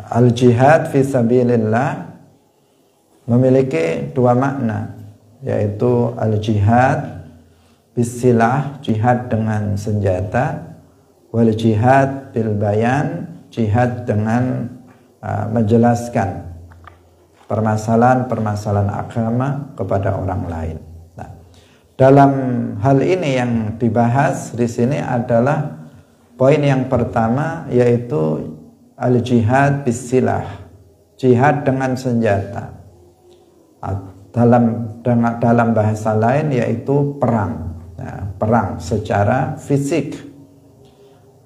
Al-jihad fi sabilillah memiliki dua makna, yaitu al-jihad bisilah, jihad dengan senjata, wal jihad bil bayan, jihad dengan menjelaskan permasalahan-permasalahan agama kepada orang lain. Nah, dalam hal ini yang dibahas di sini adalah poin yang pertama, yaitu al-jihad bisilah, jihad dengan senjata. Dalam bahasa lain yaitu perang. Nah, perang secara fisik.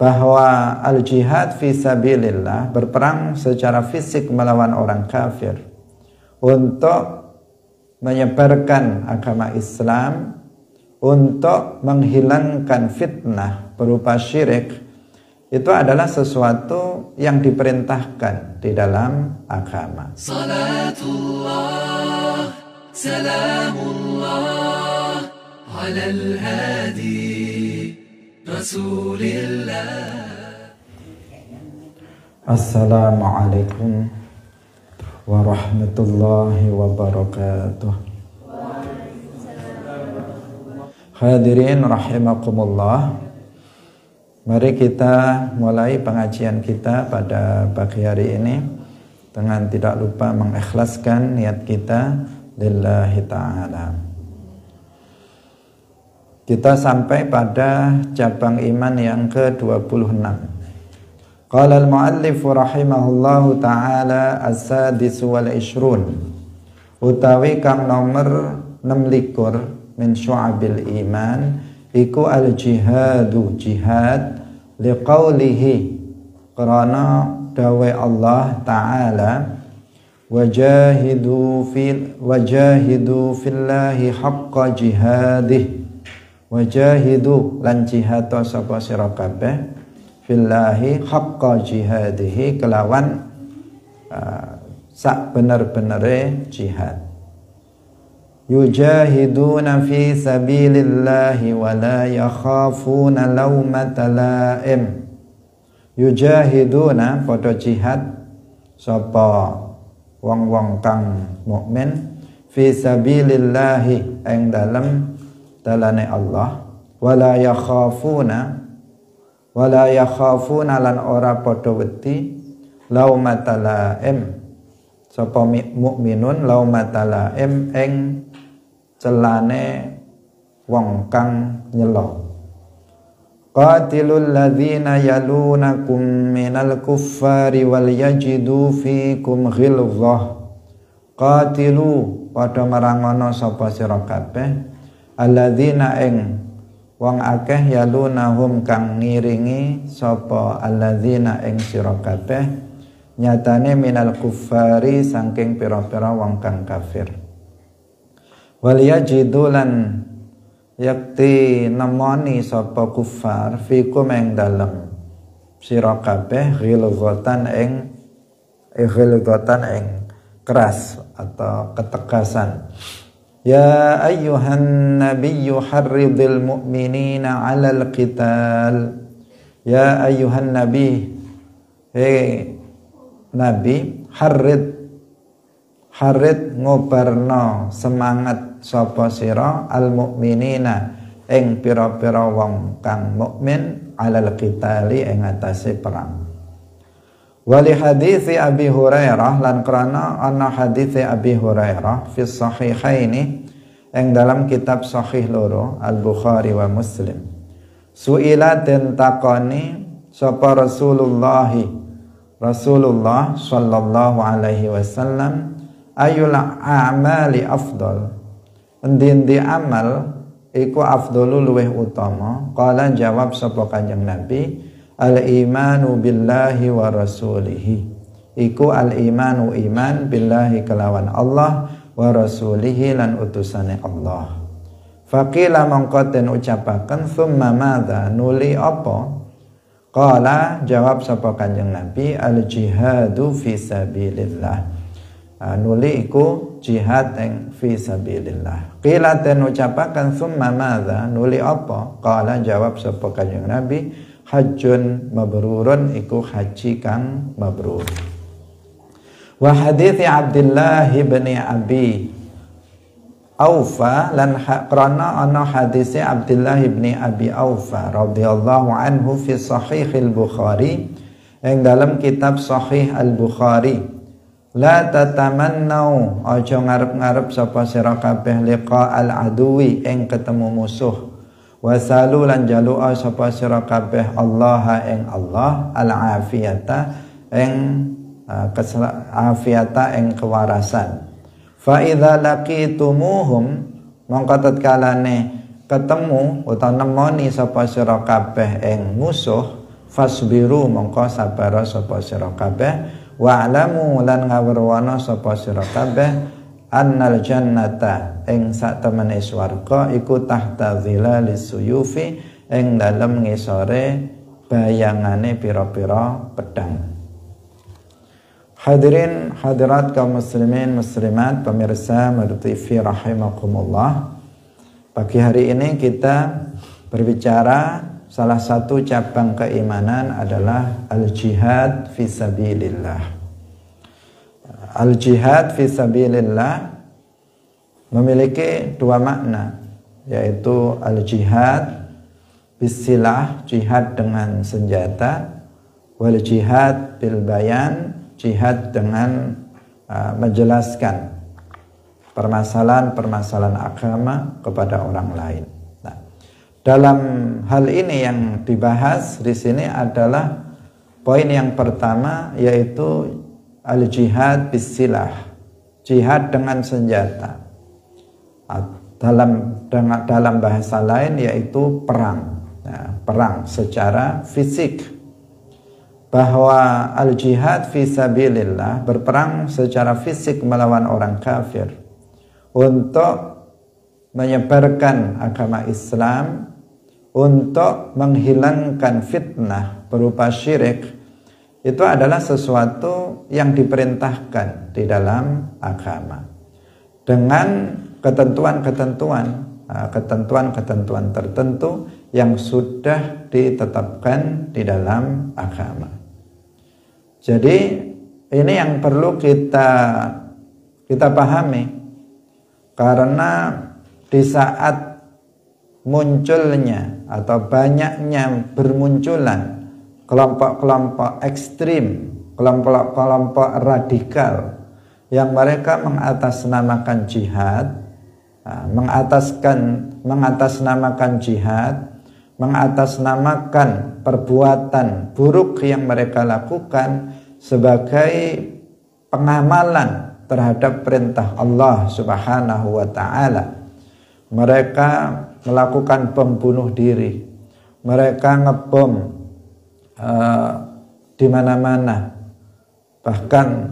Bahwa al-jihad fi sabilillah, berperang secara fisik melawan orang kafir untuk menyebarkan agama Islam, untuk menghilangkan fitnah berupa syirik, itu adalah sesuatu yang diperintahkan di dalam agama. Salatullah, salamullah, alal hadi, Rasulillah. Assalamualaikum warahmatullahi wabarakatuh. Hadirin rahimakumullah. Mari kita mulai pengajian kita pada pagi hari ini dengan tidak lupa mengikhlaskan niat kita lillahi ta'ala. Kita sampai pada cabang iman yang ke-26. Qala al-muallif rahimahullahu ta'ala as-sadis wal ishrun, utawi kang nomor 26 min syu'abil iman, iku al-jihadu, jihad, liqaulihi, karena dawe Allah Ta'ala, wajahidu fillahi haqqa jihadih, wajahidu lan jihad sapa sira kabeh, fillahi haqqa jihadihi, kelawan sak bener-benere jihad. Yujahiduna fi sabilillahi wa la yakhafuna laumata laim. Yujahiduna padha jihad sapa wong-wong kang mukmin fi sabilillahi ing dalem dalane Allah, wa la yakhafuna lan ora padha wedi laumata laim sapa mukminun laumata laim ing celane wong kang nyela. Qatilul ladzina yalunakum minal kuffari wal yajidu fikum ghilzah. Qatilu padha merangono sapa sira kabeh alladzina ing wong akeh yalunahum kang ngiringi sapa alladzina ing sira kabeh nyatane minal kuffari saking pira-pira wong kang kafir. Wal yajidulan yakti nemoni sapa kufar fikum ing dalem sira kabeh ghilzatan ing keras atau ketegasan. Ya ayyuhan nabiyyu harridil mu'minina 'alal qital. Ya ayyuhan nabi, hei nabi, harrid ngobarno semangat sapa sira al mukminina ing pira-pira wong kang mukmin alal qitali ing atase perang. Wali hadits Abi Hurairah, lan krana ana hadits Abi Hurairah fi sahihaini ing dalam kitab sahih loro Al Bukhari wa Muslim. Suila den takoni sapa Rasulullah sallallahu alaihi wasallam, ayul a'mali afdal, endi-endi amal iku afdalu luweh utama. Qala jawab sapa Kanjeng Nabi, al imanu billahi wa rasulihi, iku al imanu iman billahi kelawan Allah, wa rasulihi lan utusane Allah. Faqila mongko den ucapaken summa madza, nuli apa? Qala jawab sapa Kanjeng Nabi, al jihadu fi sabilillah, nuli iku jihad yang fi sabilillah. Qila den ucapaken summa madza, nuli apa? Qala jawab sapa Kanjeng Nabi, hajjun mabrurun, iku haji kang mabrur. Wa hadithi Abdullah bin Abi Aufa lan krana ana hadise Abdullah bin Abi Aufa radhiyallahu anhu fi Sahih al-Bukhari ing dalam kitab Sahih al-Bukhari, la tatamannau aja ngarep-ngarep sapa sira kabeh liqa al-aduwi ing ketemu musuh, wasalu lan jalua sapa sira kabeh Allah ing Allah al-afiyata ing afiata ing kewarasan. Fa idza laqitumuhum mongko tatkalane ketemu utawa nemoni sapa sira kabeh ing musuh, fasbiru mongko sabar sapa sira kabeh, wa'lamu lan ngawruwana sapa sira kabeh annal jannata ing sak temene swarga iku tahta zilalis suyufi ing dalem ngisore bayangane pira-pira pedang. Hadirin hadirat kaum muslimin muslimat pemirsa Madu TV rahimakumullah. Pagi hari ini kita berbicara salah satu cabang keimanan adalah al-jihad fi sabilillah. Al-jihad fi sabilillah memiliki dua makna, yaitu al-jihad bisilah, jihad dengan senjata, wal jihad bil bayan, jihad dengan menjelaskan permasalahan-permasalahan agama kepada orang lain. Nah, dalam hal ini yang dibahas di sini adalah poin yang pertama, yaitu al-jihad bisilah, jihad dengan senjata. Dalam bahasa lain yaitu perang. Nah, perang secara fisik. Bahwa al-jihad fi sabilillah, berperang secara fisik melawan orang kafir untuk menyebarkan agama Islam, untuk menghilangkan fitnah berupa syirik, itu adalah sesuatu yang diperintahkan di dalam agama dengan ketentuan-ketentuan tertentu yang sudah ditetapkan di dalam agama. Jadi ini yang perlu kita pahami, karena di saat munculnya atau banyaknya bermunculan kelompok-kelompok ekstrim, kelompok-kelompok radikal yang mereka mengatasnamakan jihad, mengatasnamakan jihad, mengatasnamakan perbuatan buruk yang mereka lakukan sebagai pengamalan terhadap perintah Allah Subhanahu wa taala. Mereka melakukan bom bunuh diri, mereka ngebom di mana-mana, bahkan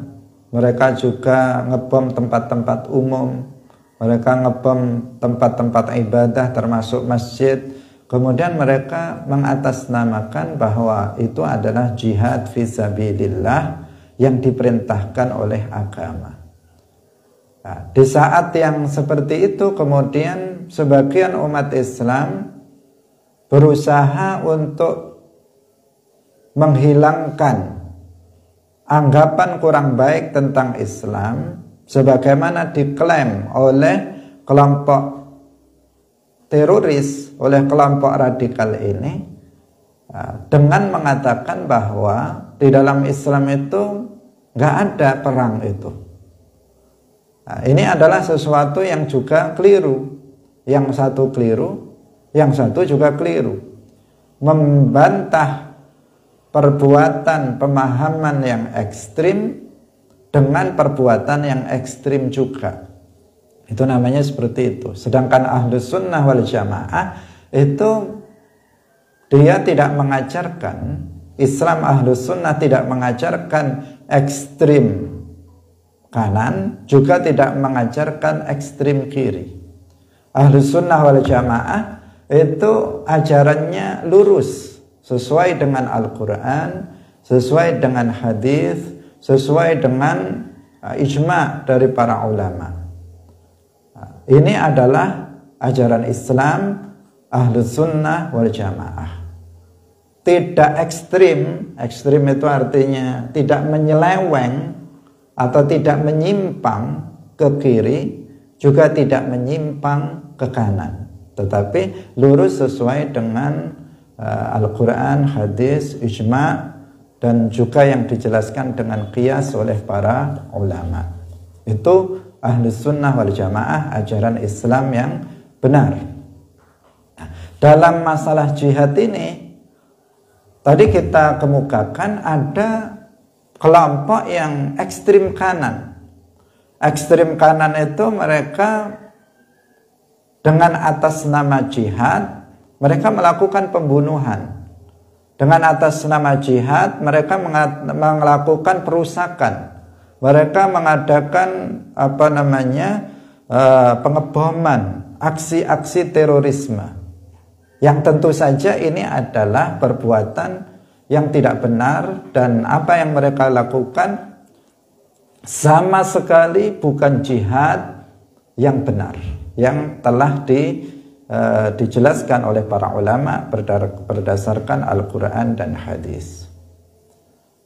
mereka juga ngebom tempat-tempat umum, mereka ngebom tempat-tempat ibadah termasuk masjid. Kemudian mereka mengatasnamakan bahwa itu adalah jihad fisabilillah yang diperintahkan oleh agama. Nah, di saat yang seperti itu kemudian sebagian umat Islam berusaha untuk menghilangkan anggapan kurang baik tentang Islam sebagaimana diklaim oleh kelompok teroris, oleh kelompok radikal ini, dengan mengatakan bahwa di dalam Islam itu nggak ada perang itu. Nah, ini adalah sesuatu yang juga keliru. Yang satu keliru, yang satu juga keliru. Membantah perbuatan pemahaman yang ekstrim dengan perbuatan yang ekstrim juga. Itu namanya seperti itu. Sedangkan Ahlus Sunnah wal Jamaah itu dia tidak mengajarkan, Islam Ahlus Sunnah tidak mengajarkan ekstrim kanan, juga tidak mengajarkan ekstrim kiri. Ahlus Sunnah wal Jamaah itu ajarannya lurus, sesuai dengan Al-Quran, sesuai dengan hadis, sesuai dengan ijma' dari para ulama. Ini adalah ajaran Islam Ahlus Sunnah wal Jamaah. Tidak ekstrim, ekstrim itu artinya tidak menyeleweng atau tidak menyimpang ke kiri, juga tidak menyimpang ke kanan, tetapi lurus sesuai dengan Al-Quran, hadis, ijma', dan juga yang dijelaskan dengan qiyas oleh para ulama. Itu Ahlus Sunnah wal Jamaah, ajaran Islam yang benar. Dalam masalah jihad ini, tadi kita kemukakan ada kelompok yang ekstrim kanan. Ekstrim kanan itu mereka dengan atas nama jihad, mereka melakukan pembunuhan. Dengan atas nama jihad, mereka melakukan perusakan. Mereka mengadakan pengeboman, aksi-aksi terorisme. Yang tentu saja ini adalah perbuatan yang tidak benar, dan apa yang mereka lakukan sama sekali bukan jihad yang benar, yang telah dijelaskan oleh para ulama berdasarkan Al-Quran dan hadis.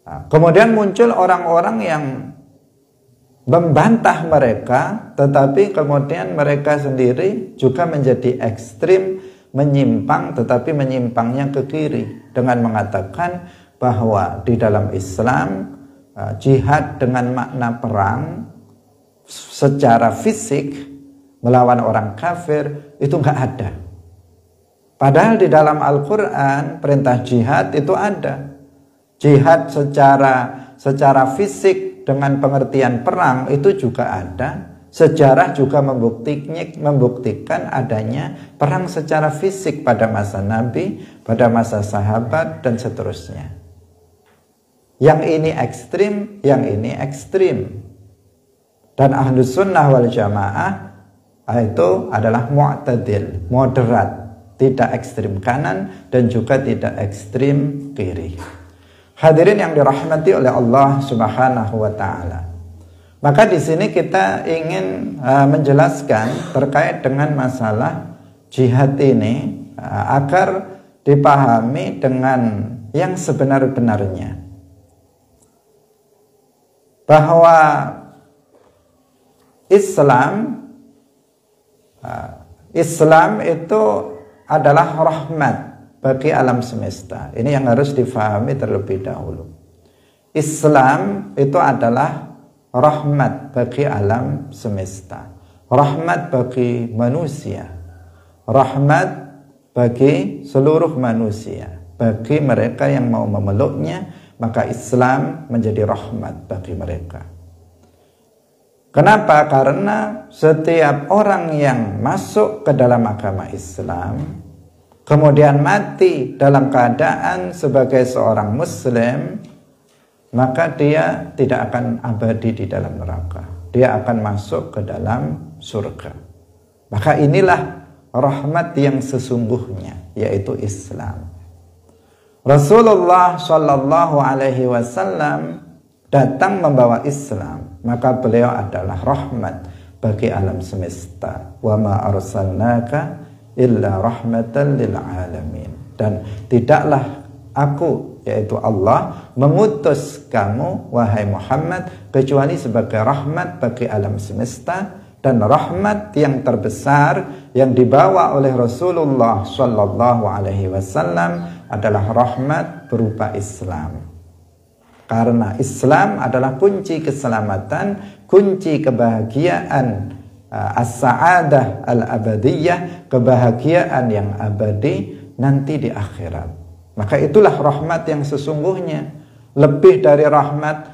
Nah, kemudian muncul orang-orang yang membantah mereka, tetapi kemudian mereka sendiri juga menjadi ekstrim, menyimpang, tetapi menyimpangnya ke kiri dengan mengatakan bahwa di dalam Islam jihad dengan makna perang secara fisik melawan orang kafir itu enggak ada. Padahal di dalam Al-Quran perintah jihad itu ada. Jihad secara fisik dengan pengertian perang itu juga ada. Sejarah juga membuktikan adanya perang secara fisik pada masa Nabi, pada masa sahabat, dan seterusnya. Yang ini ekstrim, yang ini ekstrim. Dan Ahlus Sunnah wal Jamaah itu adalah mu'tadil, moderat, tidak ekstrim kanan dan juga tidak ekstrim kiri. Hadirin yang dirahmati oleh Allah Subhanahu wa taala. Maka di sini kita ingin menjelaskan terkait dengan masalah jihad ini agar dipahami dengan yang sebenar-benarnya. Bahwa Islam itu adalah rahmat bagi alam semesta. Ini yang harus difahami terlebih dahulu. Islam itu adalah rahmat bagi alam semesta, rahmat bagi manusia, rahmat bagi seluruh manusia, bagi mereka yang mau memeluknya. Maka Islam menjadi rahmat bagi mereka. Kenapa? Karena setiap orang yang masuk ke dalam agama Islam kemudian mati dalam keadaan sebagai seorang muslim, maka dia tidak akan abadi di dalam neraka. Dia akan masuk ke dalam surga. Maka inilah rahmat yang sesungguhnya, yaitu Islam. Rasulullah Shallallahu Alaihi Wasallam datang membawa Islam, maka beliau adalah rahmat bagi alam semesta. Wa ma arsalnaka illa rahmatan lil alamin. Dan tidaklah aku, yaitu Allah, mengutus kamu wahai Muhammad kecuali sebagai rahmat bagi alam semesta. Dan rahmat yang terbesar yang dibawa oleh Rasulullah Shallallahu Alaihi Wasallam adalah rahmat berupa Islam. Karena Islam adalah kunci keselamatan, kunci kebahagiaan, as-sa'adah al-abadiyah, kebahagiaan yang abadi nanti di akhirat. Maka itulah rahmat yang sesungguhnya. Lebih dari rahmat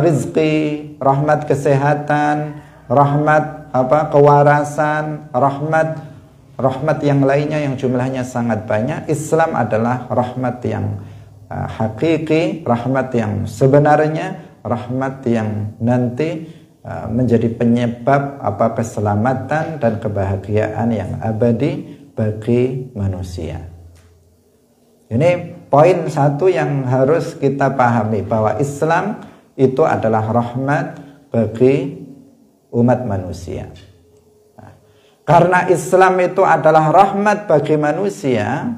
rizki, rahmat kesehatan, rahmat kewarasan, rahmat yang lainnya yang jumlahnya sangat banyak. Islam adalah rahmat yang hakiki, rahmat yang sebenarnya, rahmat yang nanti menjadi penyebab keselamatan dan kebahagiaan yang abadi bagi manusia. Ini poin satu yang harus kita pahami, bahwa Islam itu adalah rahmat bagi umat manusia. Karena Islam itu adalah rahmat bagi manusia,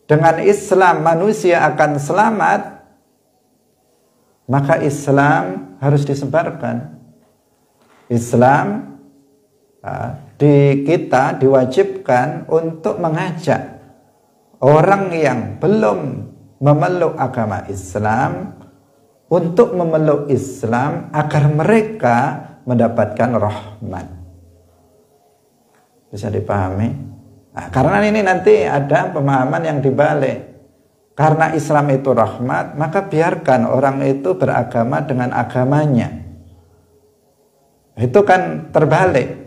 dengan Islam manusia akan selamat, maka Islam harus disebarkan. Islam kita diwajibkan untuk mengajak orang yang belum memeluk agama Islam untuk memeluk Islam agar mereka mendapatkan rahmat. Bisa dipahami? Nah, karena ini nanti ada pemahaman yang dibalik. Karena Islam itu rahmat, maka biarkan orang itu beragama dengan agamanya. Itu kan terbalik.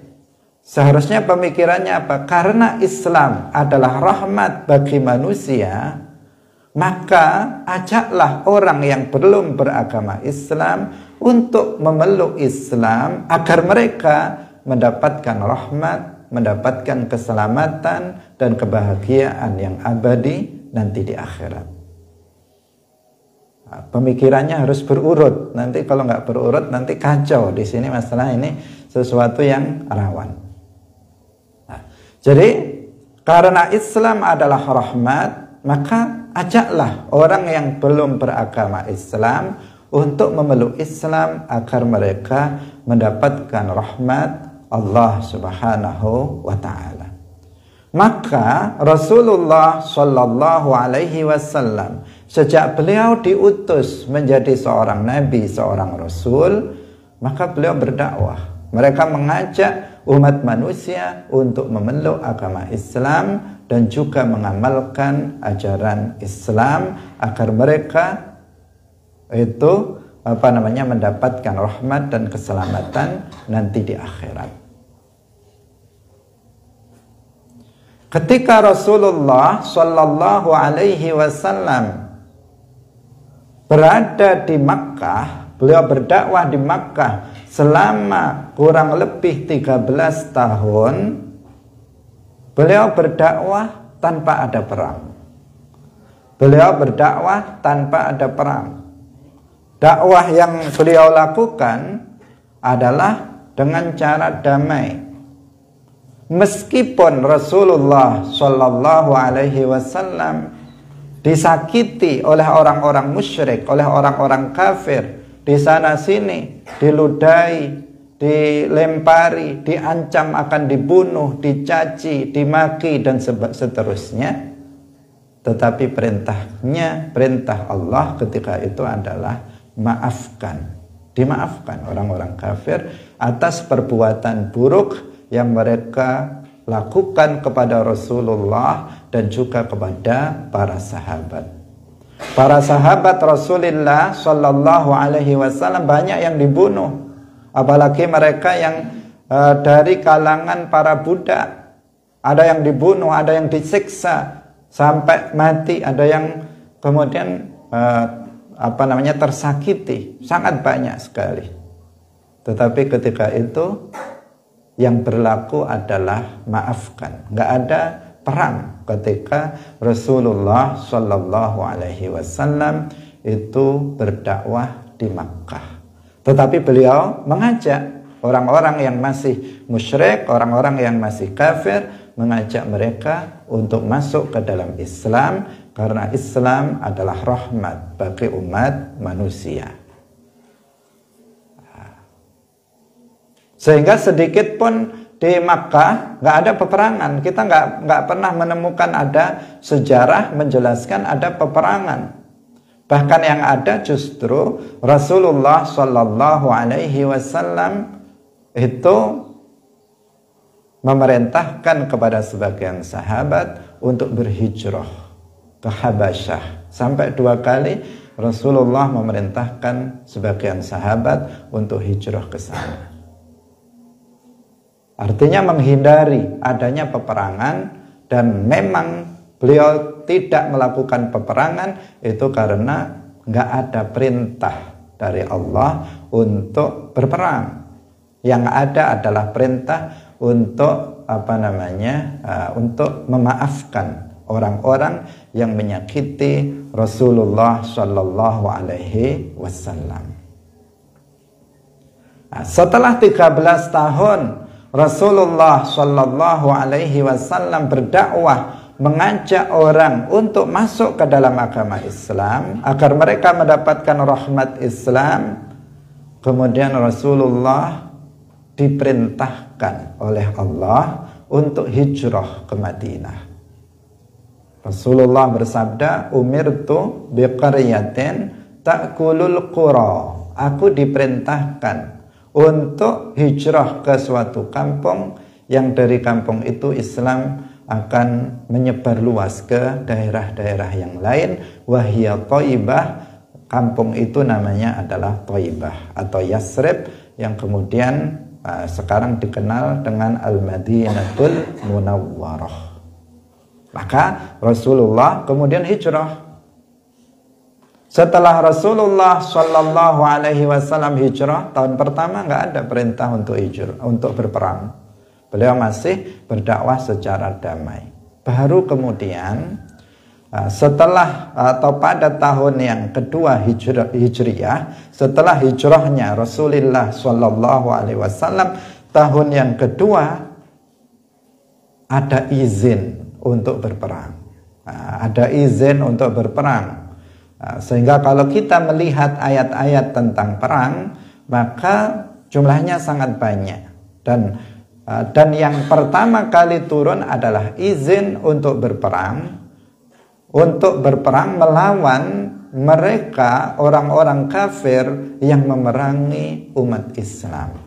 Seharusnya pemikirannya apa? Karena Islam adalah rahmat bagi manusia, maka ajaklah orang yang belum beragama Islam untuk memeluk Islam agar mereka mendapatkan rahmat, mendapatkan keselamatan dan kebahagiaan yang abadi nanti di akhirat. Nah, pemikirannya harus berurut. Nanti kalau nggak berurut nanti kacau. Di sini masalah ini sesuatu yang rawan. Nah, jadi karena Islam adalah rahmat, maka ajaklah orang yang belum beragama Islam untuk memeluk Islam agar mereka mendapatkan rahmat Allah Subhanahu wa taala. Maka Rasulullah Shallallahu alaihi wasallam sejak beliau diutus menjadi seorang nabi, seorang rasul, maka beliau berdakwah. Mereka mengajak umat manusia untuk memeluk agama Islam dan juga mengamalkan ajaran Islam agar mereka itu mendapatkan rahmat dan keselamatan nanti di akhirat. Ketika Rasulullah Shallallahu alaihi wasallam berada di Makkah, beliau berdakwah di Makkah selama kurang lebih 13 tahun. Beliau berdakwah tanpa ada perang. Beliau berdakwah tanpa ada perang. Dakwah yang beliau lakukan adalah dengan cara damai. Meskipun Rasulullah Shallallahu alaihi wasallam disakiti oleh orang-orang musyrik, oleh orang-orang kafir, di sana sini diludahi, dilempari, diancam akan dibunuh, dicaci, dimaki dan seterusnya. Tetapi perintah Allah ketika itu adalah maafkan. Dimaafkan orang-orang kafir atas perbuatan buruk yang mereka lakukan kepada Rasulullah dan juga kepada para sahabat. Para sahabat Rasulullah Shallallahu alaihi wasallam banyak yang dibunuh. Apalagi mereka yang dari kalangan para budak. Ada yang dibunuh, ada yang disiksa sampai mati, ada yang kemudian tersakiti. Sangat banyak sekali. Tetapi ketika itu yang berlaku adalah maafkan. Nggak ada perang ketika Rasulullah Shallallahu alaihi wasallam itu berdakwah di Makkah. Tetapi beliau mengajak orang-orang yang masih musyrik, orang-orang yang masih kafir, mengajak mereka untuk masuk ke dalam Islam karena Islam adalah rahmat bagi umat manusia. Sehingga sedikit pun di Makkah nggak ada peperangan. Kita nggak pernah menemukan ada sejarah menjelaskan ada peperangan. Bahkan yang ada justru Rasulullah Shallallahu alaihi wasallam itu memerintahkan kepada sebagian sahabat untuk berhijrah ke Habasyah. Sampai 2 kali Rasulullah memerintahkan sebagian sahabat untuk hijrah ke sana. Artinya menghindari adanya peperangan, dan memang beliau tidak melakukan peperangan itu karena nggak ada perintah dari Allah untuk berperang. Yang ada adalah perintah untuk untuk memaafkan orang-orang yang menyakiti Rasulullah Shallallahu alaihi wasallam. Setelah 13 tahun Rasulullah Shallallahu alaihi wasallam berdakwah mengajak orang untuk masuk ke dalam agama Islam agar mereka mendapatkan rahmat Islam. Kemudian Rasulullah diperintahkan oleh Allah untuk hijrah ke Madinah. Rasulullah bersabda, umirtu biqaryatin ta'kulul qura. Aku diperintahkan untuk hijrah ke suatu kampung yang dari kampung itu Islam akan menyebar luas ke daerah-daerah yang lain. Wahiyya Thaibah, kampung itu namanya adalah Thaibah atau Yasrib, yang kemudian sekarang dikenal dengan Al-Madinatul Munawwarah. Maka Rasulullah kemudian hijrah. Setelah Rasulullah Shallallahu Alaihi Wasallam hijrah, tahun pertama nggak ada perintah untuk hijrah, untuk berperang. Beliau masih berdakwah secara damai. Baru kemudian setelah atau pada tahun yang kedua hijriyah, setelah hijrahnya Rasulullah Shallallahu Alaihi Wasallam, tahun yang kedua ada izin untuk berperang. Ada izin untuk berperang. Sehingga kalau kita melihat ayat-ayat tentang perang, maka jumlahnya sangat banyak. Dan yang pertama kali turun adalah izin untuk berperang. Untuk berperang melawan mereka, orang-orang kafir yang memerangi umat Islam.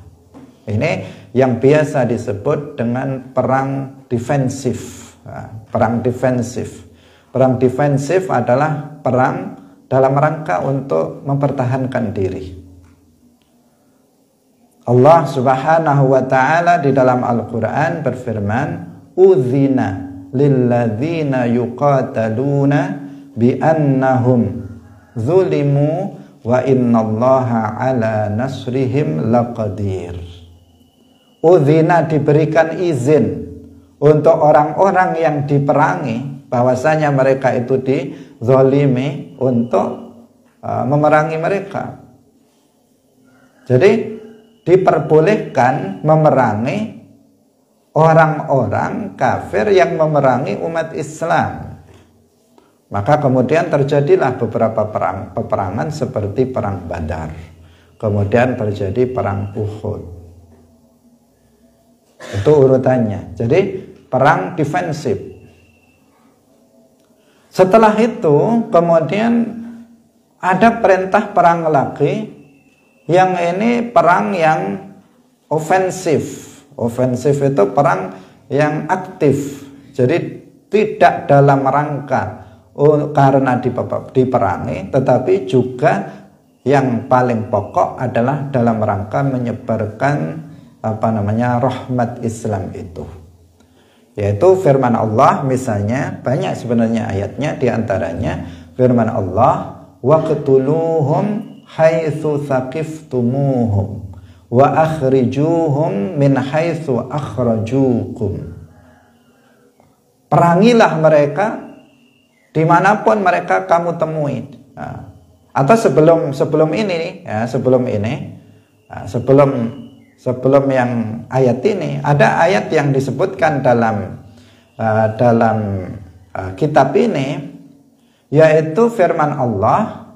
Ini yang biasa disebut dengan perang defensif. Perang defensif. Perang defensif adalah perang dalam rangka untuk mempertahankan diri. Allah Subhanahu wa taala di dalam Al-Qur'an berfirman, "Udzina lilladzina yuqataluna bi annahum zulimu wa innallaha ala nasrihim laqadir." Udzina, diberikan izin untuk orang-orang yang diperangi, bahwasanya mereka itu dizalimi, untuk memerangi mereka. Jadi diperbolehkan memerangi orang-orang kafir yang memerangi umat Islam. Maka kemudian terjadilah beberapa peperangan seperti perang Badar. Kemudian terjadi perang Uhud. Itu urutannya. Jadi perang defensif. Setelah itu kemudian ada perintah perang lagi, yang ini perang yang ofensif. Ofensif itu perang yang aktif. Jadi tidak dalam rangka karena diperangi, tetapi juga yang paling pokok adalah dalam rangka menyebarkan rahmat Islam itu. Yaitu firman Allah, misalnya banyak sebenarnya ayatnya, diantaranya firman Allah, waqtuluhum haitsu tsaqiftumuhum wa akhrijuhum min haitsu akhrajukum. Perangilah mereka dimanapun mereka kamu temui. Atau sebelum ini, sebelum yang ayat ini, ada ayat yang disebutkan dalam kitab ini, yaitu firman Allah,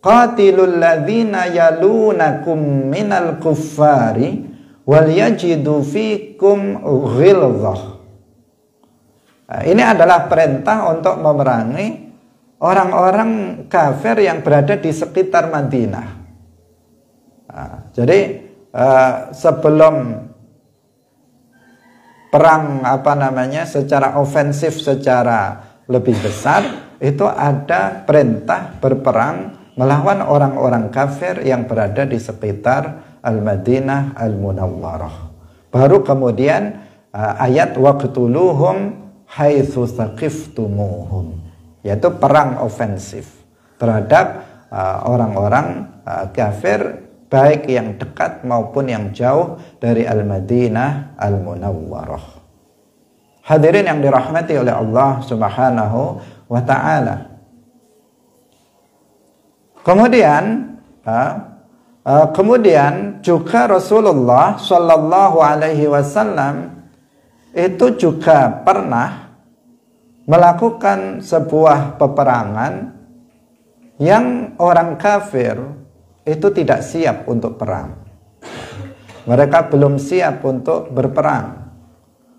qatilul ladzina yalunakum minal kuffari wal yajidu fikum ghilzah. Ini adalah perintah untuk memerangi orang-orang kafir yang berada di sekitar Madinah. Jadi sebelum perang secara ofensif, secara lebih besar, itu ada perintah berperang melawan orang-orang kafir yang berada di sekitar Al-Madinah Al-Munawwarah. Baru kemudian ayat waqtuluhum haitsu tsaqiftumuhum, yaitu perang ofensif terhadap orang-orang kafir, baik yang dekat maupun yang jauh dari Al-Madinah Al-Munawwarah. Hadirin yang dirahmati oleh Allah Subhanahu wa ta'ala. Kemudian juga Rasulullah Shallallahu Alaihi Wasallam itu juga pernah melakukan sebuah peperangan yang orang kafir itu tidak siap untuk perang. Mereka belum siap untuk berperang.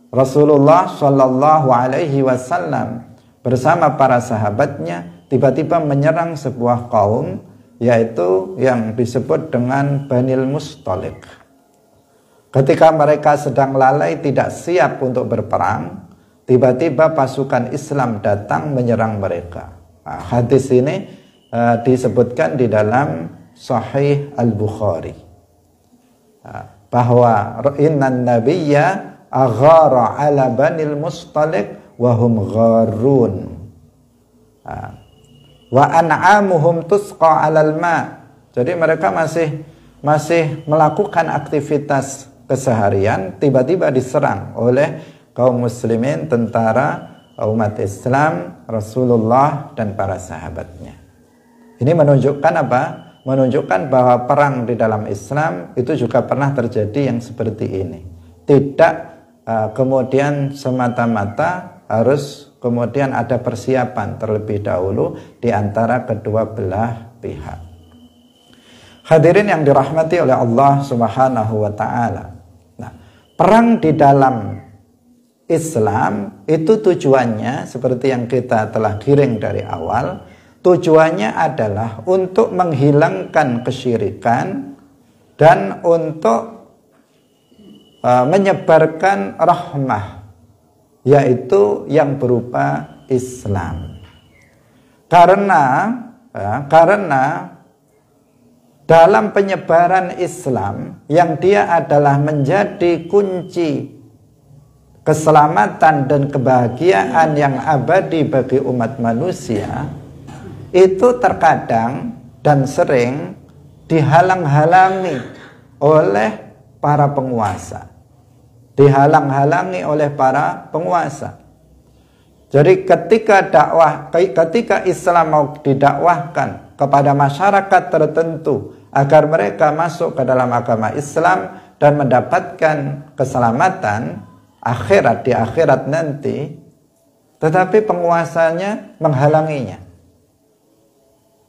Rasulullah Shallallahu Alaihi Wasallam bersama para sahabatnya tiba-tiba menyerang sebuah kaum, yaitu yang disebut dengan Banil Mustalik. Ketika mereka sedang lalai tidak siap untuk berperang, tiba-tiba pasukan Islam datang menyerang mereka. Nah, hadis ini disebutkan di dalam Sahih Al-Bukhari, bahwa innan nabiyya aghara ala banil mustalik wa hum gharun wa an'amuhum tusqa 'alal ma. Jadi mereka masih melakukan aktivitas keseharian, tiba-tiba diserang oleh kaum muslimin, tentara, umat Islam, Rasulullah dan para sahabatnya. Ini menunjukkan apa? Menunjukkan bahwa perang di dalam Islam itu juga pernah terjadi yang seperti ini. Tidak kemudian semata-mata harus kemudian ada persiapan terlebih dahulu di antara kedua belah pihak. Hadirin yang dirahmati oleh Allah Subhanahu wa taala. Nah, perang di dalam Islam itu tujuannya seperti yang kita telah giring dari awal, tujuannya adalah untuk menghilangkan kesyirikan dan untuk menyebarkan rahmah, yaitu yang berupa Islam. Karena dalam penyebaran Islam yang dia adalah menjadi kunci keselamatan dan kebahagiaan yang abadi bagi umat manusia, itu terkadang dan sering dihalang-halangi oleh para penguasa. Dihalang-halangi oleh para penguasa. Jadi ketika Islam mau didakwahkan kepada masyarakat tertentu agar mereka masuk ke dalam agama Islam dan mendapatkan keselamatan akhirat di akhirat nanti, tetapi penguasanya menghalanginya,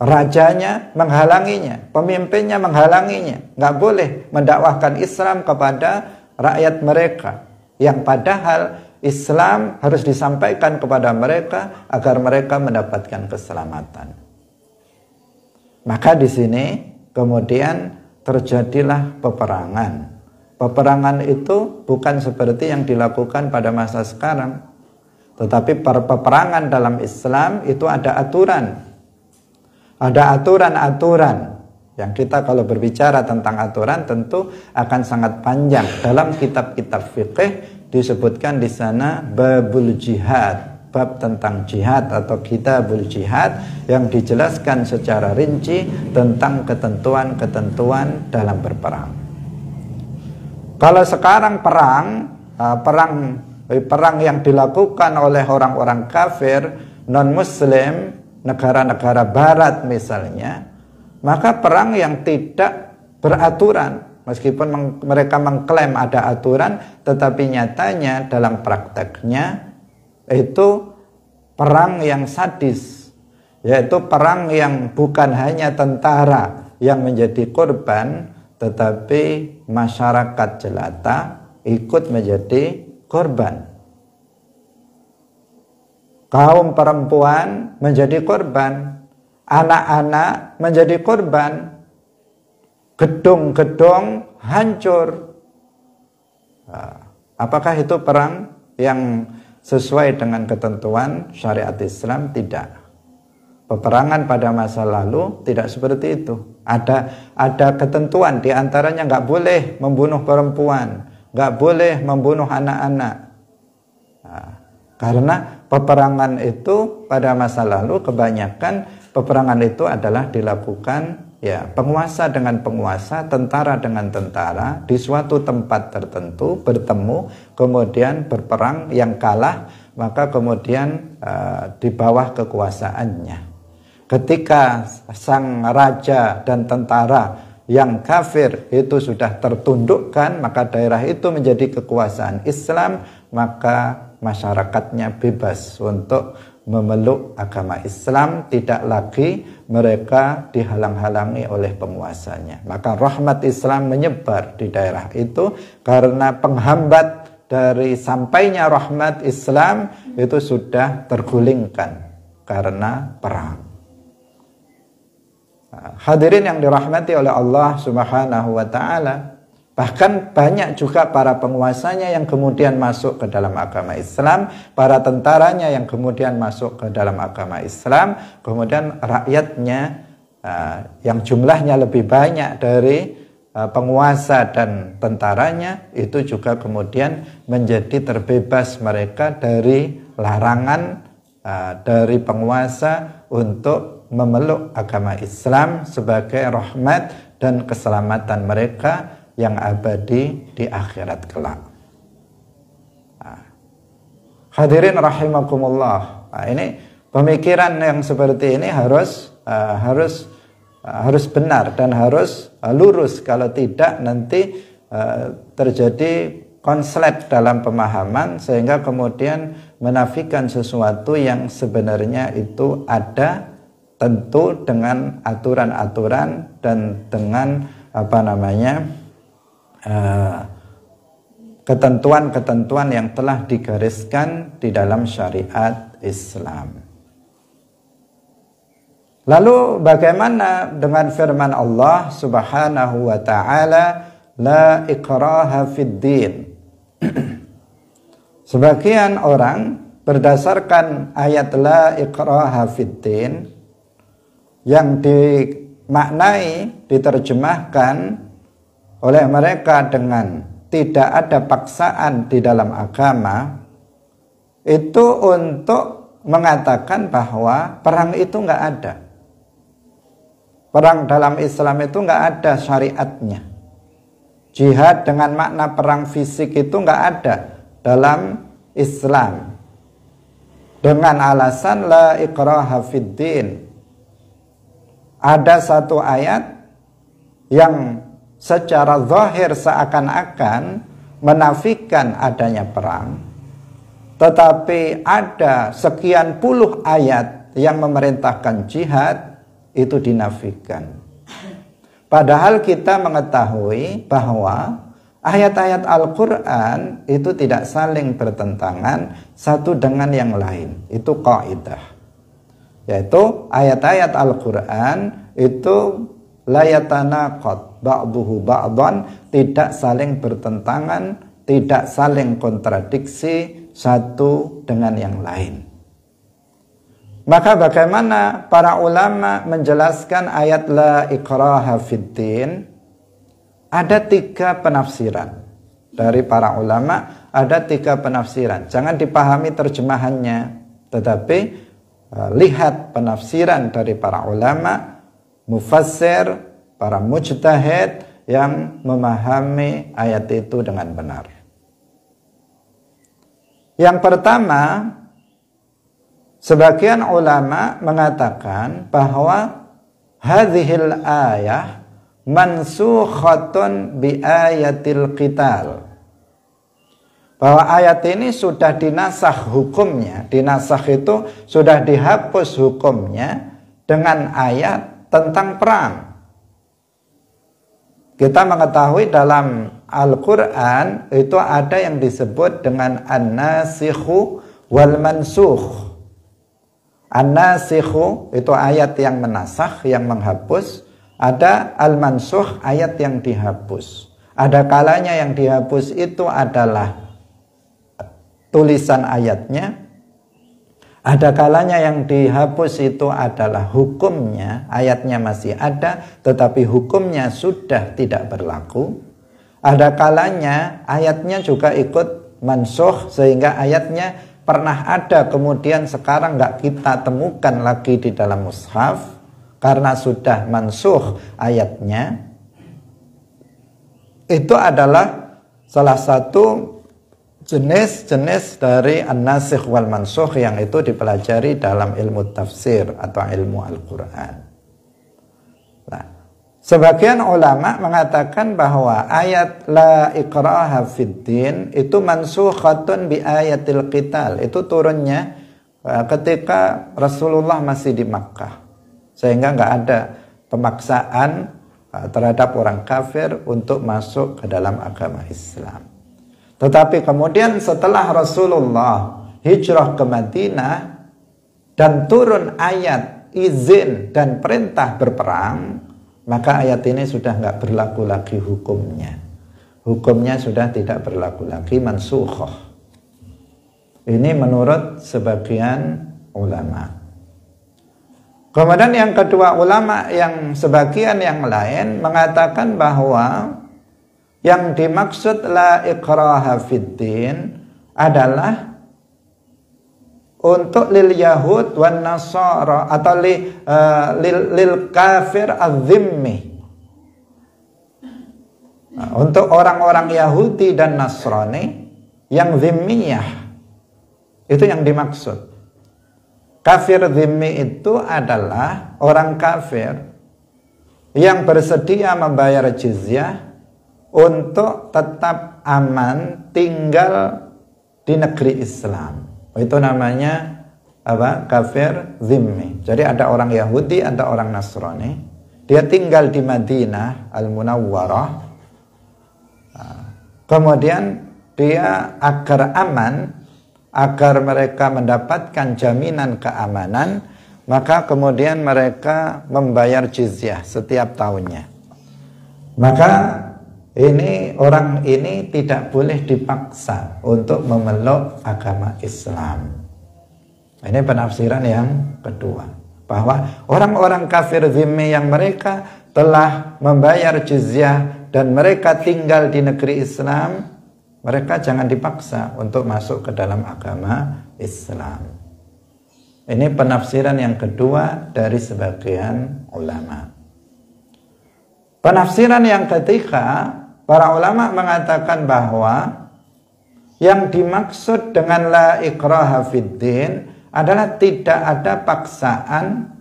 rajanya menghalanginya, pemimpinnya menghalanginya, nggak boleh mendakwahkan Islam kepada rakyat mereka, yang padahal Islam harus disampaikan kepada mereka agar mereka mendapatkan keselamatan. Maka di sini kemudian terjadilah peperangan. Peperangan itu bukan seperti yang dilakukan pada masa sekarang, tetapi peperangan dalam Islam itu ada aturan. Ada aturan-aturan yang kita kalau berbicara tentang aturan tentu akan sangat panjang. Dalam kitab-kitab fikih disebutkan di sana babul jihad, bab tentang jihad atau kitabul jihad, yang dijelaskan secara rinci tentang ketentuan-ketentuan dalam berperang. Kalau sekarang perang yang dilakukan oleh orang-orang kafir non-muslim, negara-negara barat misalnya, maka perang yang tidak beraturan, meskipun mereka mengklaim ada aturan, tetapi nyatanya dalam prakteknya itu perang yang sadis, yaitu perang yang bukan hanya tentara yang menjadi korban, tetapi masyarakat jelata ikut menjadi korban. Kaum perempuan menjadi korban, anak-anak menjadi korban, gedung-gedung hancur. Apakah itu perang yang sesuai dengan ketentuan syariat Islam? Tidak. Peperangan pada masa lalu tidak seperti itu. Ada ketentuan, diantaranya nggak boleh membunuh perempuan, nggak boleh membunuh anak-anak. Karena peperangan itu pada masa lalu kebanyakan peperangan itu adalah dilakukan penguasa dengan penguasa, tentara dengan tentara di suatu tempat tertentu bertemu, kemudian berperang, yang kalah maka kemudian di bawah kekuasaannya. Ketika sang raja dan tentara yang kafir itu sudah tertundukkan, maka daerah itu menjadi kekuasaan Islam, maka masyarakatnya bebas untuk memeluk agama Islam, tidak lagi mereka dihalang-halangi oleh penguasanya. Maka rahmat Islam menyebar di daerah itu karena penghambat dari sampainya rahmat Islam itu sudah tergulingkan karena perang. Hadirin yang dirahmati oleh Allah Subhanahu wa taala, bahkan banyak juga para penguasanya yang kemudian masuk ke dalam agama Islam, para tentaranya yang kemudian masuk ke dalam agama Islam, kemudian rakyatnya yang jumlahnya lebih banyak dari penguasa dan tentaranya itu juga kemudian menjadi terbebas mereka dari larangan dari penguasa untuk memeluk agama Islam sebagai rahmat dan keselamatan mereka yang abadi di akhirat kelak. Hadirin rahimakumullah. Ini pemikiran yang seperti ini harus benar dan harus lurus, kalau tidak nanti terjadi konslet dalam pemahaman sehingga kemudian menafikan sesuatu yang sebenarnya itu ada, tentu dengan aturan-aturan dan dengan ketentuan-ketentuan yang telah digariskan di dalam syariat Islam. Lalu bagaimana dengan firman Allah Subhanahu wa ta'ala, la ikraha fid din. Sebagian orang berdasarkan ayat la ikraha fid din yang dimaknai, diterjemahkan oleh mereka dengan tidak ada paksaan di dalam agama, itu untuk mengatakan bahwa perang itu nggak ada. Perang dalam Islam itu nggak ada syariatnya. Jihad dengan makna perang fisik itu nggak ada dalam Islam. Dengan alasan la ikraha fid din. Ada satu ayat yang secara zahir seakan-akan menafikan adanya perang, tetapi ada sekian puluh ayat yang memerintahkan jihad, itu dinafikan. Padahal kita mengetahui bahwa ayat-ayat Al-Quran itu tidak saling bertentangan satu dengan yang lain. Itu kaidah, yaitu ayat-ayat Al-Quran itu la yatanaqad ba'duhu ba'dan, tidak saling bertentangan, tidak saling kontradiksi satu dengan yang lain. Maka bagaimana para ulama menjelaskan ayat la ikraha fid din? Ada 3 penafsiran dari para ulama, ada 3 penafsiran. Jangan dipahami terjemahannya, tetapi lihat penafsiran dari para ulama, mufassir, para mujtahid yang memahami ayat itu dengan benar. Yang pertama, sebagian ulama mengatakan bahwa hadhil ayah mansukhatun bi ayatil qital. Bahwa ayat ini sudah dinasakh hukumnya. Dinasakh itu sudah dihapus hukumnya dengan ayat tentang perang. Kita mengetahui dalam Al-Quran itu ada yang disebut dengan an-nasikhu wal mansukh. An-nasikhu itu ayat yang menasakh, yang menghapus. Ada al-mansukh, ayat yang dihapus. Ada kalanya yang dihapus itu adalah tulisan ayatnya. Ada kalanya yang dihapus itu adalah hukumnya, ayatnya masih ada, tetapi hukumnya sudah tidak berlaku. Ada kalanya ayatnya juga ikut mansukh, sehingga ayatnya pernah ada, kemudian sekarang nggak kita temukan lagi di dalam mushaf, karena sudah mansukh ayatnya. Itu adalah salah satu jenis-jenis dari an-nasikh wal mansukh yang itu dipelajari dalam ilmu tafsir atau ilmu Al-Quran. Nah, Sebagian ulama mengatakan bahwa ayat la ikraha fiddin itu mansukhatun bi ayatil qital. Itu turunnya ketika Rasulullah masih di Makkah. Sehingga nggak ada pemaksaan terhadap orang kafir untuk masuk ke dalam agama Islam. Tetapi kemudian setelah Rasulullah hijrah ke Madinah dan turun ayat izin dan perintah berperang, maka ayat ini sudah nggak berlaku lagi hukumnya. Hukumnya sudah tidak berlaku lagi, mansukhah. Ini menurut sebagian ulama. Kemudian yang kedua, ulama yang sebagian yang lain mengatakan bahwa yang dimaksud la ikraha fiddin adalah untuk lil Yahud wan Nasara atau lil kafir az-zimmi. Untuk orang-orang Yahudi dan Nasrani yang zimmiyah, itu yang dimaksud. Kafir zimmi itu adalah orang kafir yang bersedia membayar jizyah untuk tetap aman tinggal di negeri Islam. Itu namanya apa? Kafir zimmi. Jadi ada orang Yahudi, ada orang Nasrani. Dia tinggal di Madinah Al-Munawwarah. Kemudian dia agar aman, agar mereka mendapatkan jaminan keamanan, maka kemudian mereka membayar jizyah setiap tahunnya. Maka ini orang ini tidak boleh dipaksa untuk memeluk agama Islam. Ini penafsiran yang kedua, bahwa orang-orang kafir zimmi yang mereka telah membayar jizyah dan mereka tinggal di negeri Islam, mereka jangan dipaksa untuk masuk ke dalam agama Islam. Ini penafsiran yang kedua dari sebagian ulama. Penafsiran yang ketiga, para ulama mengatakan bahwa yang dimaksud dengan la ikraha fiddin adalah tidak ada paksaan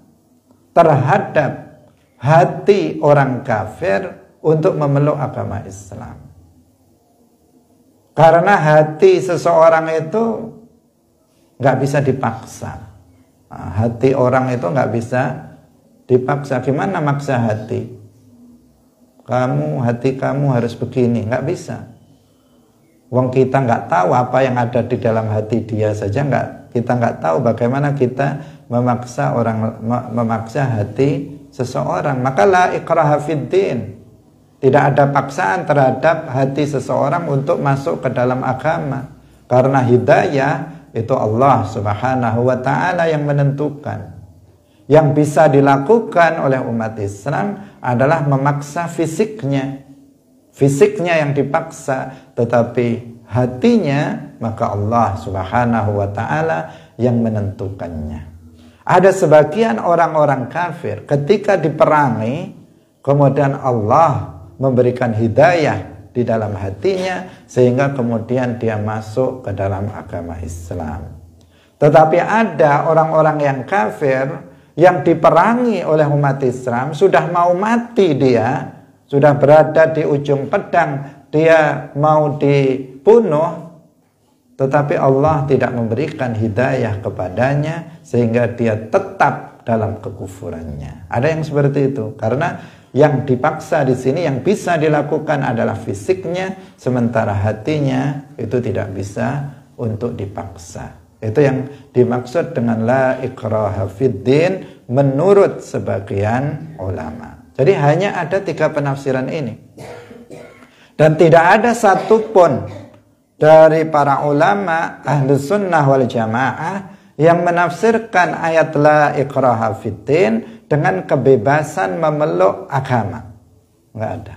terhadap hati orang kafir untuk memeluk agama Islam. Karena hati seseorang itu nggak bisa dipaksa. Hati orang itu nggak bisa dipaksa. Gimana maksa hati? Hati kamu harus begini, nggak bisa. Wong kita nggak tahu apa yang ada di dalam hati dia saja, kita nggak tahu bagaimana kita memaksa hati seseorang. Maka la ikraha fiddin, tidak ada paksaan terhadap hati seseorang untuk masuk ke dalam agama, karena hidayah itu Allah Subhanahu wa ta'ala yang menentukan. Yang bisa dilakukan oleh umat Islam adalah memaksa fisiknya. Fisiknya yang dipaksa, tetapi hatinya maka Allah Subhanahu wa ta'ala yang menentukannya. Ada sebagian orang-orang kafir ketika diperangi, kemudian Allah memberikan hidayah di dalam hatinya sehingga kemudian dia masuk ke dalam agama Islam. Tetapi ada orang-orang yang kafir yang diperangi oleh umat Islam, sudah mau mati dia, sudah berada di ujung pedang, dia mau dibunuh, tetapi Allah tidak memberikan hidayah kepadanya sehingga dia tetap dalam kekufurannya. Ada yang seperti itu, karena yang dipaksa di sini yang bisa dilakukan adalah fisiknya, sementara hatinya itu tidak bisa untuk dipaksa. Itu yang dimaksud dengan la ikraha fiddin menurut sebagian ulama. Jadi hanya ada 3 penafsiran ini. Dan tidak ada satupun dari para ulama Ahlus Sunnah wal Jamaah yang menafsirkan ayat la ikraha fiddin dengan kebebasan memeluk agama. Enggak ada.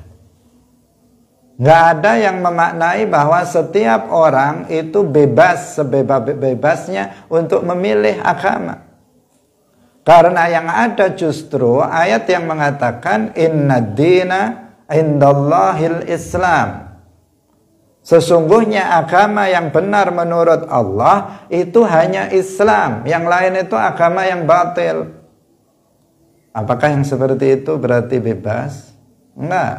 Nggak ada yang memaknai bahwa setiap orang itu bebas sebebas-bebasnya untuk memilih agama. Karena yang ada justru ayat yang mengatakan inna dina indallahil Islam. Sesungguhnya agama yang benar menurut Allah itu hanya Islam. Yang lain itu agama yang batil. Apakah yang seperti itu berarti bebas? Enggak.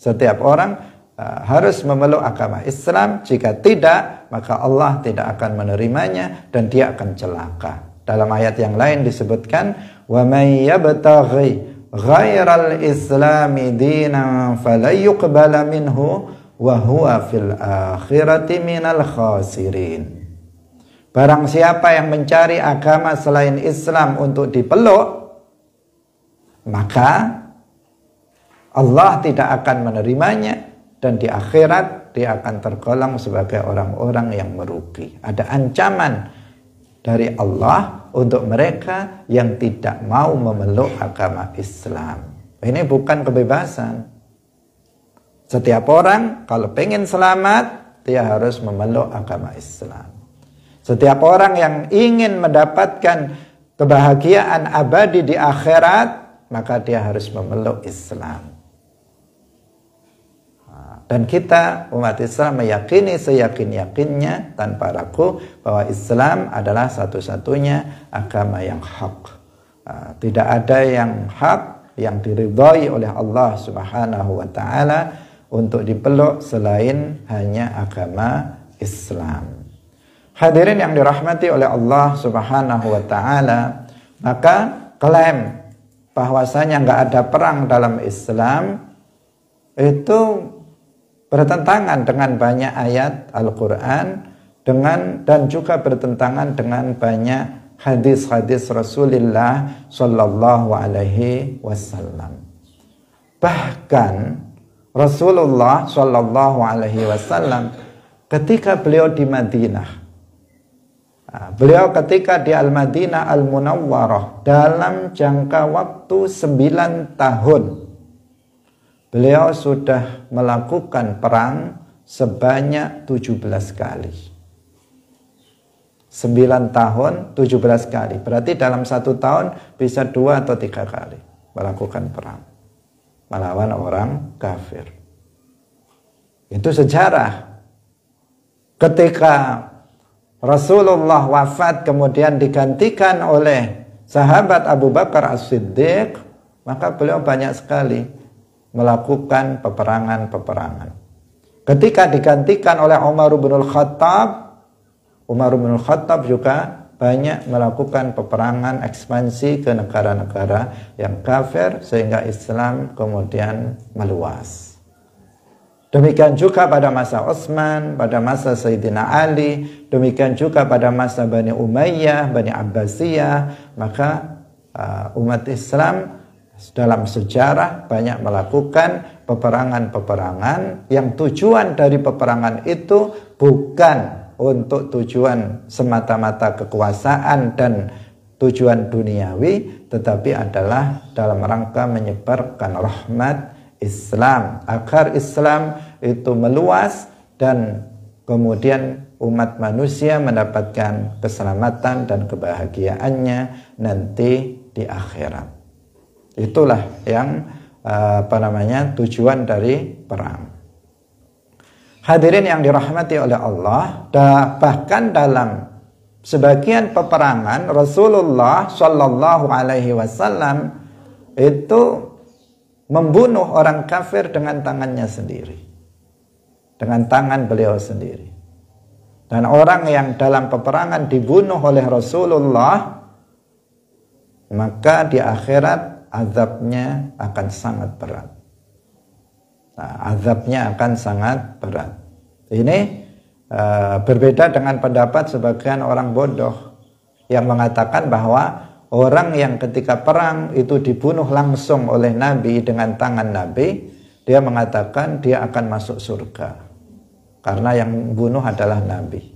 Setiap orang harus memeluk agama Islam. Jika tidak, maka Allah tidak akan menerimanya dan dia akan celaka. Dalam ayat yang lain disebutkan, wa may yabtaghi ghairal islami dinan falan yuqbala minhu wa huwa fil akhirati minal khasirin. Barang siapa yang mencari agama selain Islam untuk dipeluk, maka Allah tidak akan menerimanya dan di akhirat dia akan tergolong sebagai orang-orang yang merugi. Ada ancaman dari Allah untuk mereka yang tidak mau memeluk agama Islam. Ini bukan kebebasan. Setiap orang kalau pengen selamat, dia harus memeluk agama Islam. Setiap orang yang ingin mendapatkan kebahagiaan abadi di akhirat, maka dia harus memeluk Islam. Dan kita umat Islam meyakini seyakin-yakinnya tanpa ragu bahwa Islam adalah satu-satunya agama yang hak. Tidak ada yang hak yang diridhai oleh Allah Subhanahu wa taala untuk dipeluk selain hanya agama Islam. Hadirin yang dirahmati oleh Allah Subhanahu wa taala, maka klaim bahwasanya enggak ada perang dalam Islam itu bertentangan dengan banyak ayat Al-Quran dan juga bertentangan dengan banyak hadis-hadis Rasulullah Sallallahu Alaihi Wasallam. Bahkan Rasulullah Sallallahu Alaihi Wasallam ketika beliau di Madinah, beliau ketika di Al-Madinah Al-Munawwarah dalam jangka waktu 9 tahun, beliau sudah melakukan perang sebanyak 17 kali. 9 tahun 17 kali. Berarti dalam 1 tahun bisa 2 atau 3 kali melakukan perang melawan orang kafir. Itu sejarah. Ketika Rasulullah wafat kemudian digantikan oleh sahabat Abu Bakar As-Siddiq, maka beliau banyak sekali melakukan peperangan-peperangan. Ketika digantikan oleh Umar bin Khattab, Umar bin Khattab juga banyak melakukan peperangan ekspansi ke negara-negara yang kafir sehingga Islam kemudian meluas. Demikian juga pada masa Utsman, pada masa Sayyidina Ali, demikian juga pada masa Bani Umayyah, Bani Abbasiyah, maka umat Islam dalam sejarah banyak melakukan peperangan-peperangan yang tujuan dari peperangan itu bukan untuk tujuan semata-mata kekuasaan dan tujuan duniawi, tetapi adalah dalam rangka menyebarkan rahmat Islam agar Islam itu meluas dan kemudian umat manusia mendapatkan keselamatan dan kebahagiaannya nanti di akhirat. Itulah yang tujuan dari perang. Hadirin yang dirahmati oleh Allah, bahkan dalam sebagian peperangan Rasulullah Shallallahu Alaihi Wasallam itu membunuh orang kafir dengan tangannya sendiri, dengan tangan beliau sendiri. Dan orang yang dalam peperangan dibunuh oleh Rasulullah, maka di akhirat azabnya akan sangat berat. Azabnya akan sangat berat. Ini berbeda dengan pendapat sebagian orang bodoh yang mengatakan bahwa orang yang ketika perang itu dibunuh langsung oleh Nabi dengan tangan Nabi, dia mengatakan dia akan masuk surga karena yang membunuh adalah Nabi.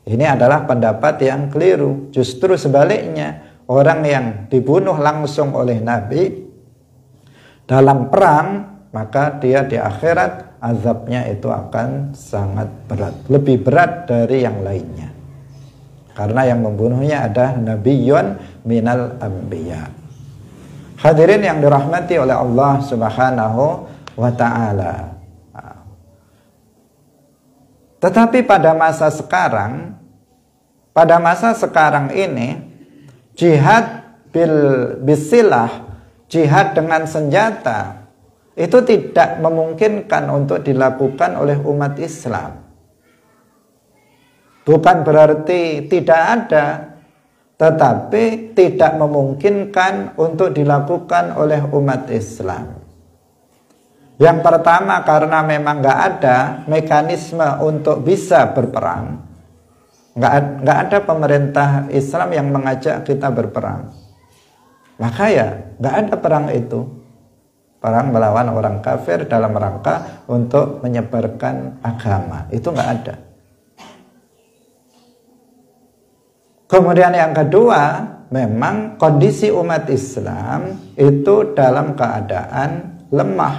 Ini adalah pendapat yang keliru. Justru sebaliknya, orang yang dibunuh langsung oleh Nabi dalam perang, maka dia di akhirat azabnya itu akan sangat berat, lebih berat dari yang lainnya. Karena yang membunuhnya adalah Nabiyyun minal anbiya. Hadirin yang dirahmati oleh Allah Subhanahu wa taala. Tetapi pada masa sekarang ini jihad bisilah, jihad dengan senjata itu tidak memungkinkan untuk dilakukan oleh umat Islam. Bukan berarti tidak ada, tetapi tidak memungkinkan untuk dilakukan oleh umat Islam. Yang pertama karena memang nggak ada mekanisme untuk bisa berperang. Nggak ada pemerintah Islam yang mengajak kita berperang. Maka ya nggak ada perang itu. Perang melawan orang kafir dalam rangka untuk menyebarkan agama. Itu nggak ada. Kemudian yang kedua, memang kondisi umat Islam itu dalam keadaan lemah.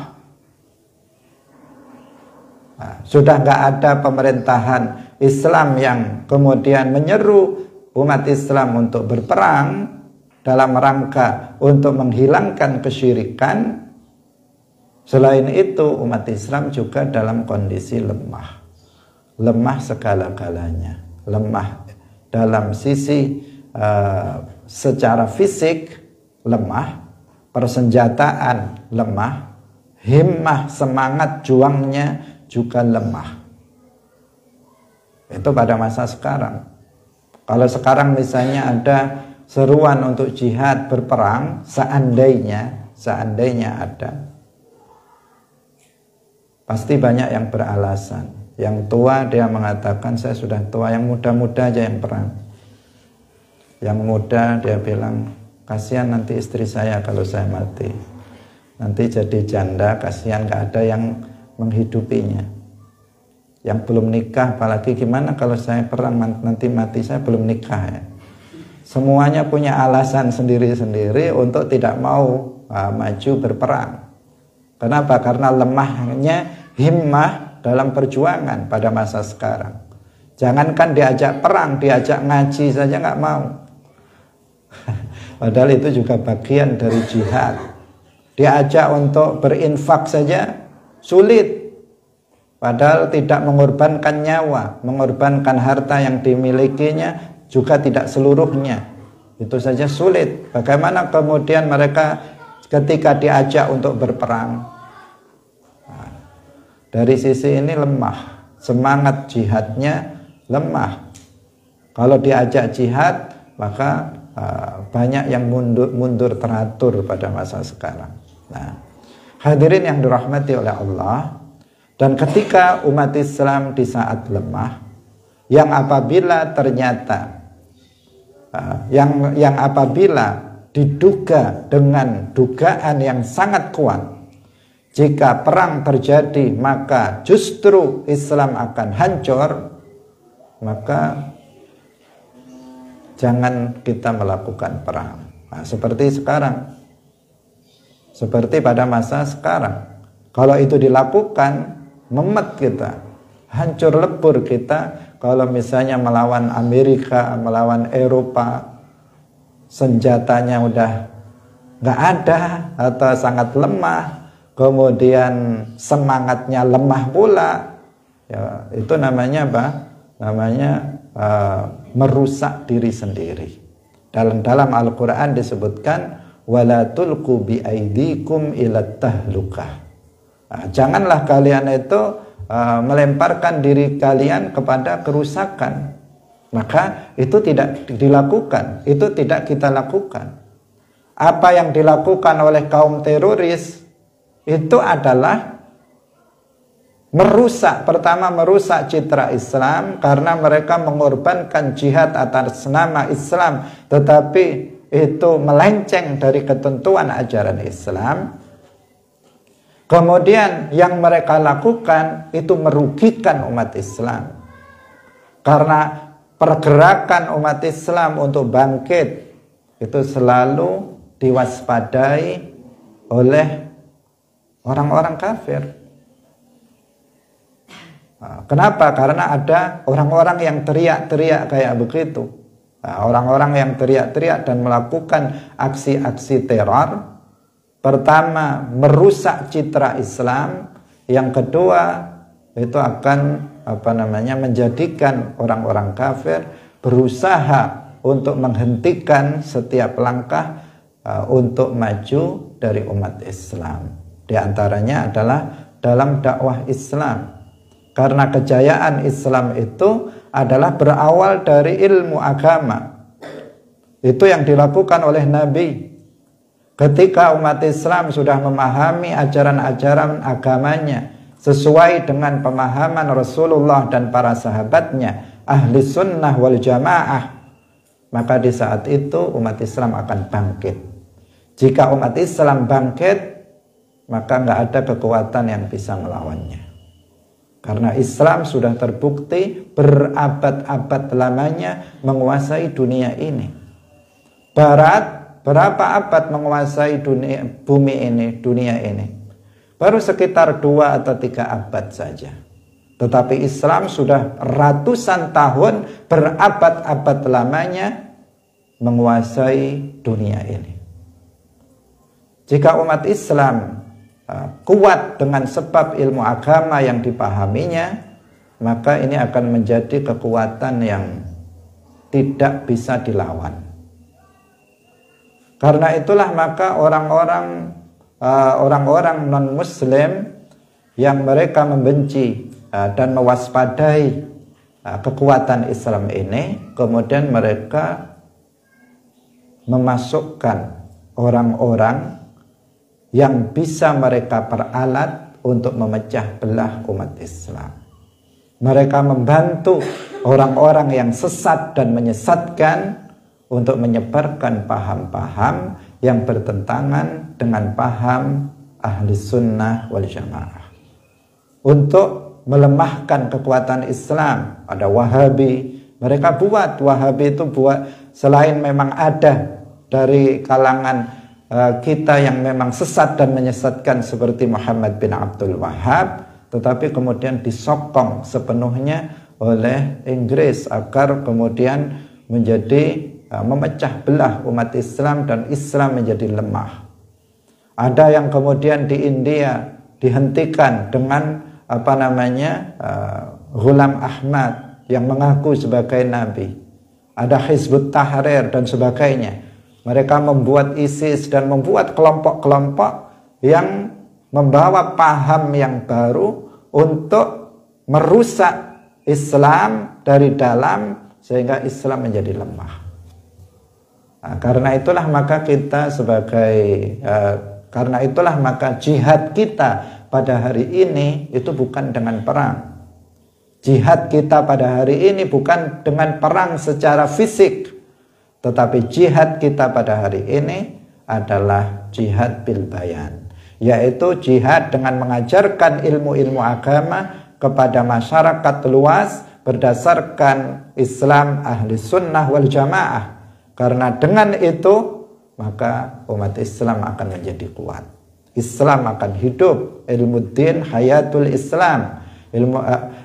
Nah, sudah nggak ada pemerintahan Islam yang kemudian menyeru umat Islam untuk berperang dalam rangka untuk menghilangkan kesyirikan. Selain itu umat Islam juga dalam kondisi lemah. Lemah segala-galanya. Lemah dalam sisi secara fisik lemah, persenjataan lemah, himmah semangat juangnya juga lemah. Itu pada masa sekarang. Kalau sekarang misalnya ada seruan untuk jihad berperang, seandainya ada, pasti banyak yang beralasan. Yang tua dia mengatakan saya sudah tua, yang muda-muda aja yang perang. Yang muda dia bilang kasihan nanti istri saya kalau saya mati, nanti jadi janda, kasihan gak ada yang menghidupinya. Yang belum nikah apalagi gimana kalau saya perang nanti mati, saya belum nikah ya. Semuanya punya alasan sendiri-sendiri untuk tidak mau maju berperang. Kenapa? Karena lemahnya himmah dalam perjuangan pada masa sekarang. Jangankan diajak perang, diajak ngaji saja nggak mau. Padahal itu juga bagian dari jihad. Diajak untuk berinfak saja sulit. Padahal tidak mengorbankan nyawa, mengorbankan harta yang dimilikinya juga tidak seluruhnya. Itu saja sulit. Bagaimana kemudian mereka ketika diajak untuk berperang? Dari sisi ini lemah, semangat jihadnya lemah. Kalau diajak jihad, maka banyak yang mundur teratur pada masa sekarang. Nah, hadirin yang dirahmati oleh Allah, dan ketika umat Islam di saat lemah, yang apabila ternyata, yang apabila diduga dengan dugaan yang sangat kuat, jika perang terjadi maka justru Islam akan hancur, maka jangan kita melakukan perang. Nah, seperti sekarang, seperti pada masa sekarang, kalau itu dilakukan, memet kita, hancur lebur kita. Kalau misalnya melawan Amerika, melawan Eropa, senjatanya udah nggak ada atau sangat lemah, kemudian semangatnya lemah pula, ya, itu namanya apa? Namanya merusak diri sendiri. Dalam Al-Quran disebutkan wala tulqu bi aidikum ila tahlukah. Nah, janganlah kalian itu melemparkan diri kalian kepada kerusakan. Maka itu tidak dilakukan, itu tidak kita lakukan. Apa yang dilakukan oleh kaum teroris itu adalah merusak, pertama merusak citra Islam karena mereka mengorbankan jihad atas nama Islam, tetapi itu melenceng dari ketentuan ajaran Islam. Kemudian yang mereka lakukan itu merugikan umat Islam, karena pergerakan umat Islam untuk bangkit itu selalu diwaspadai oleh orang-orang kafir. Kenapa? Karena ada orang-orang yang teriak-teriak kayak begitu. Orang-orang yang teriak-teriak dan melakukan aksi-aksi teror. Pertama, merusak citra Islam. Yang kedua, itu akan menjadikan orang-orang kafir berusaha untuk menghentikan setiap langkah untuk maju dari umat Islam. Di antaranya adalah dalam dakwah Islam. Karena kejayaan Islam itu adalah berawal dari ilmu agama. Itu yang dilakukan oleh Nabi. Ketika umat Islam sudah memahami ajaran-ajaran agamanya sesuai dengan pemahaman Rasulullah dan para sahabatnya, ahli sunnah wal jamaah, maka di saat itu umat Islam akan bangkit. Jika umat Islam bangkit, maka nggak ada kekuatan yang bisa melawannya. Karena Islam sudah terbukti berabad-abad lamanya menguasai dunia ini. Barat berapa abad menguasai dunia ini? Baru sekitar 2 atau 3 abad saja. Tetapi Islam sudah ratusan tahun berabad-abad lamanya menguasai dunia ini. Jika umat Islam kuat dengan sebab ilmu agama yang dipahaminya, maka ini akan menjadi kekuatan yang tidak bisa dilawan. Karena itulah maka orang-orang non-muslim yang mereka membenci dan mewaspadai kekuatan Islam ini, kemudian mereka memasukkan orang-orang yang bisa mereka peralat untuk memecah belah umat Islam. Mereka membantu orang-orang yang sesat dan menyesatkan untuk menyebarkan paham-paham yang bertentangan dengan paham ahli sunnah wal jamaah. Untuk melemahkan kekuatan Islam, ada Wahabi. Mereka buat Wahabi itu selain memang ada dari kalangan kita yang memang sesat dan menyesatkan seperti Muhammad bin Abdul Wahab, tetapi kemudian disokong sepenuhnya oleh Inggris agar kemudian menjadi memecah belah umat Islam dan Islam menjadi lemah. Ada yang kemudian di India dihentikan dengan Ghulam Ahmad yang mengaku sebagai nabi. Ada Hizbut Tahrir dan sebagainya. Mereka membuat ISIS dan membuat kelompok-kelompok yang membawa paham yang baru untuk merusak Islam dari dalam sehingga Islam menjadi lemah. Nah, karena itulah maka jihad kita pada hari ini itu bukan dengan perang. Jihad kita pada hari ini bukan dengan perang secara fisik. Tetapi jihad kita pada hari ini adalah jihad bil bayan, yaitu jihad dengan mengajarkan ilmu-ilmu agama kepada masyarakat luas berdasarkan Islam ahli sunnah wal jamaah. Karena dengan itu maka umat Islam akan menjadi kuat. Islam akan hidup. Ilmu din hayatul Islam.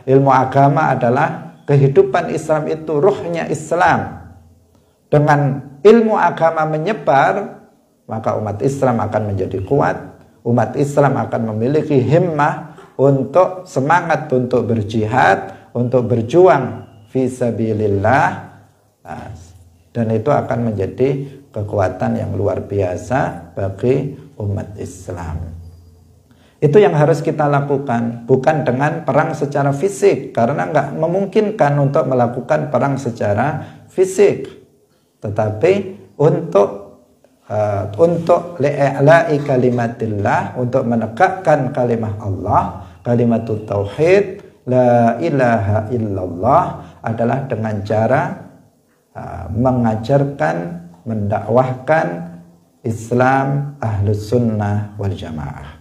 Ilmu agama adalah kehidupan Islam, itu ruhnya Islam. Dengan ilmu agama menyebar, maka umat Islam akan menjadi kuat. Umat Islam akan memiliki himmah untuk semangat untuk berjihad, untuk berjuang fi sabilillah. Dan itu akan menjadi kekuatan yang luar biasa bagi umat Islam. Itu yang harus kita lakukan, bukan dengan perang secara fisik, karena nggak memungkinkan untuk melakukan perang secara fisik. Tetapi untuk li'a'la'i kalimatillah, untuk menegakkan kalimah Allah, kalimatut tauhid, la ilaha illallah, adalah dengan cara mengajarkan, mendakwahkan Islam ahlus sunnah wal jamaah.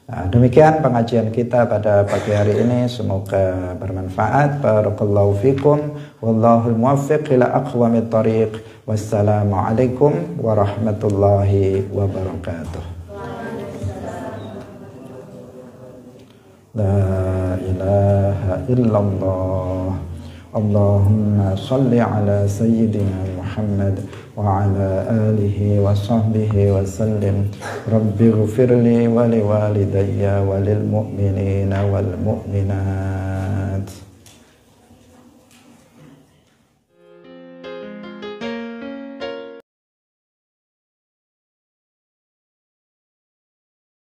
Demikian pengajian kita pada pagi hari ini, semoga bermanfaat. Barakallahu fikum, wallahul muwaffiq ila aqwamit thariq. Wassalamualaikum warahmatullahi wabarakatuh. La ilaha illallah. Allahumma salli ala sayyidina Muhammad wa ala alihi wa sahbihi wa sallim. Rabbi ghfirli wa liwalidayya wa lil mu'minina wal mu'minat.